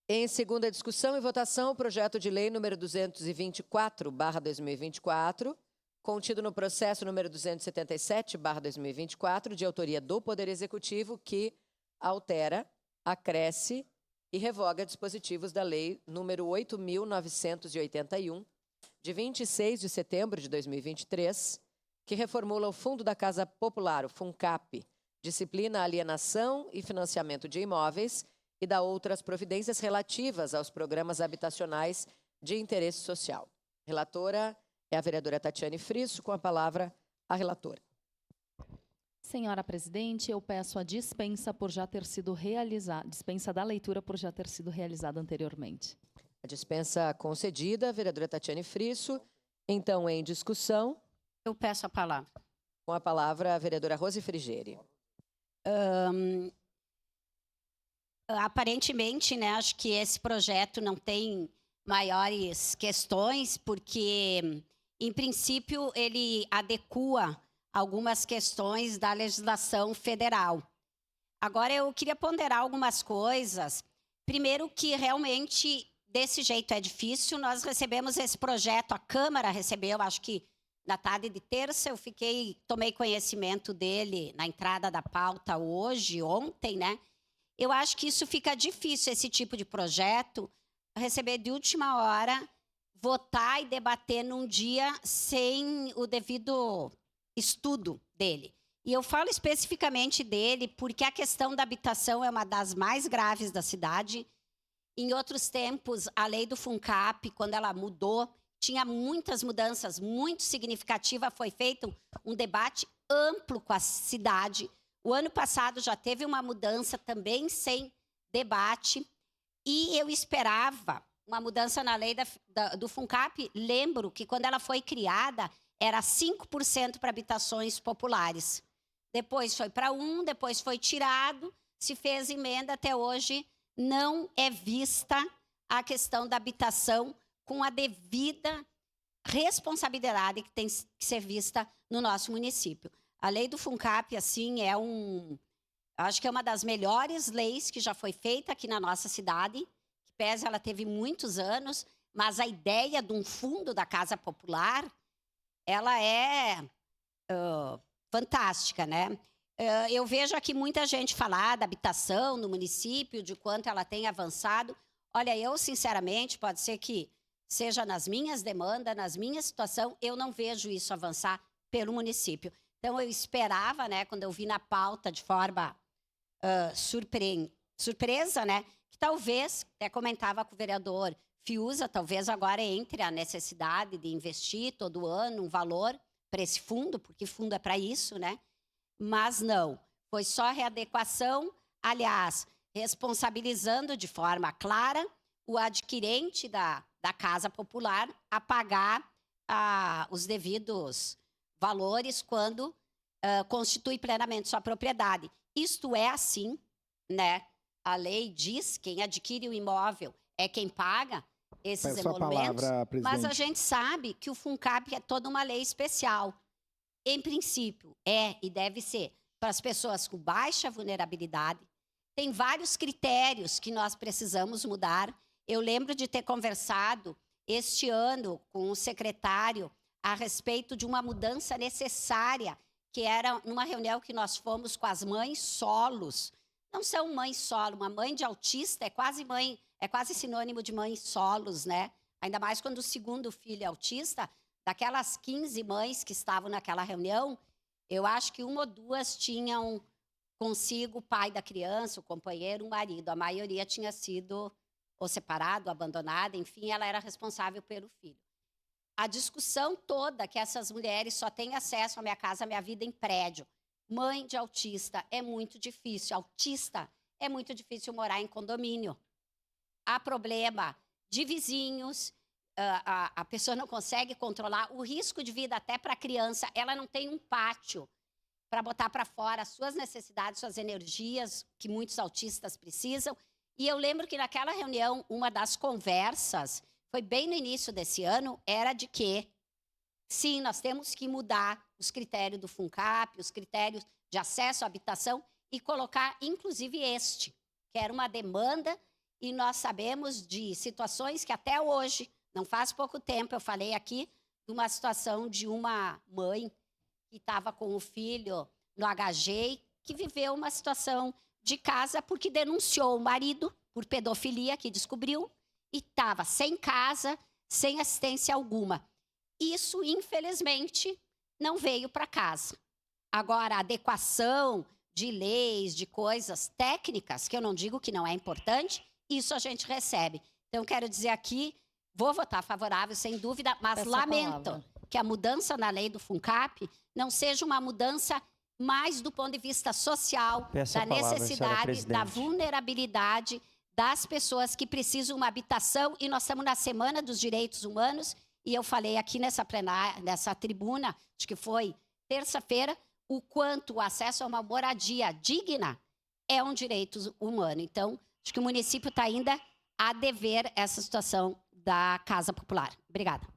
Em segunda discussão e votação, o projeto de lei número 224/2024, contido no processo número 277/2024, de autoria do Poder Executivo, que altera, acresce e revoga dispositivos da Lei número 8.981, de 26 de setembro de 2023, que reformula o Fundo da Casa Popular, o FUNCAP, disciplina a alienação e financiamento de imóveis e dá outras providências relativas aos programas habitacionais de interesse social. Relatora é a vereadora Tatiane Frisso, com a palavra a relatora. Senhora presidente, eu peço a dispensa por já ter sido realizada, dispensa da leitura por já ter sido realizada anteriormente. A dispensa concedida, vereadora Tatiane Frisso. Então, em discussão. Eu peço a palavra. Com a palavra, a vereadora Rose Frigieri. Aparentemente, né, acho que esse projeto não tem maiores questões, porque, em princípio, ele adequa algumas questões da legislação federal. Agora, eu queria ponderar algumas coisas. Primeiro, que realmente desse jeito é difícil. Nós recebemos esse projeto, a Câmara recebeu, acho que na tarde de terça, eu tomei conhecimento dele na entrada da pauta ontem, né? Eu acho que isso fica difícil, esse tipo de projeto, receber de última hora, votar e debater num dia sem o devido estudo dele. E eu falo especificamente dele porque a questão da habitação é uma das mais graves da cidade. Em outros tempos, a lei do FUNCAP, quando ela mudou, tinha muitas mudanças muito significativas, foi feito um debate amplo com a cidade. O ano passado já teve uma mudança também sem debate e eu esperava uma mudança na lei do FUNCAP. Lembro que quando ela foi criada era 5% para habitações populares. Depois foi para 1%, depois foi tirado, se fez emenda, até hoje não é vista a questão da habitação com a devida responsabilidade que tem que ser vista no nosso município. A lei do FUNCAP, assim, acho que é uma das melhores leis que já foi feita aqui na nossa cidade, que pese ela teve muitos anos, mas a ideia de um fundo da Casa Popular, ela é fantástica, né? Eu vejo aqui muita gente falar da habitação no município, de quanto ela tem avançado. Olha, eu, sinceramente, pode ser que seja nas minhas demandas, nas minhas situações, eu não vejo isso avançar pelo município. Então, eu esperava, né, quando eu vi na pauta de forma surpresa, né, que talvez, até comentava com o vereador Fiuza, talvez agora entre a necessidade de investir todo ano um valor para esse fundo, porque fundo é para isso, né? Mas não, foi só readequação, aliás, responsabilizando de forma clara o adquirente da Casa Popular a pagar os devidos valores quando constitui plenamente sua propriedade. Isto é assim, né? A lei diz que quem adquire o imóvel é quem paga esses emolumentos, mas a gente sabe que o FUNCAP é toda uma lei especial. Em princípio, é e deve ser para as pessoas com baixa vulnerabilidade. Tem vários critérios que nós precisamos mudar. Eu lembro de ter conversado este ano com o secretário a respeito de uma mudança necessária, que era numa reunião que nós fomos com as mães solos. Não são mães solo, uma mãe de autista é quase sinônimo de mães solos, né? Ainda mais quando o segundo filho é autista. Daquelas 15 mães que estavam naquela reunião, eu acho que uma ou duas tinham consigo o pai da criança, o companheiro, o marido. A maioria tinha sido ou separado, abandonada, enfim, ela era responsável pelo filho. A discussão toda que essas mulheres só têm acesso à Minha Casa Minha Vida em prédio. Mãe de autista é muito difícil. Autista é muito difícil morar em condomínio. Há problema de vizinhos, a pessoa não consegue controlar o risco de vida até para a criança. Ela não tem um pátio para botar para fora as suas necessidades, suas energias, que muitos autistas precisam. E eu lembro que naquela reunião, uma das conversas, foi bem no início desse ano, era de que, sim, nós temos que mudar os critérios do FUNCAP, os critérios de acesso à habitação e colocar, inclusive, que era uma demanda e nós sabemos de situações que até hoje, não faz pouco tempo, eu falei aqui de uma situação de uma mãe que estava com o filho no HG, que viveu uma situação de casa porque denunciou o marido por pedofilia, que descobriu, e estava sem casa, sem assistência alguma. Isso, infelizmente, não veio para casa. Agora, a adequação de leis, de coisas técnicas, que eu não digo que não é importante, isso a gente recebe. Então, quero dizer aqui, vou votar favorável, sem dúvida, mas Peço a lamento palavra. que a mudança na lei do FUNCAP não seja uma mudança mais do ponto de vista social, Peço a da palavra, senhora necessidade, da presidente. vulnerabilidade das pessoas que precisam de uma habitação. E nós estamos na Semana dos Direitos Humanos, e eu falei aqui nessa tribuna, acho que foi terça-feira, o quanto o acesso a uma moradia digna é um direito humano. Então, acho que o município está ainda a dever essa situação da Casa Popular. Obrigada.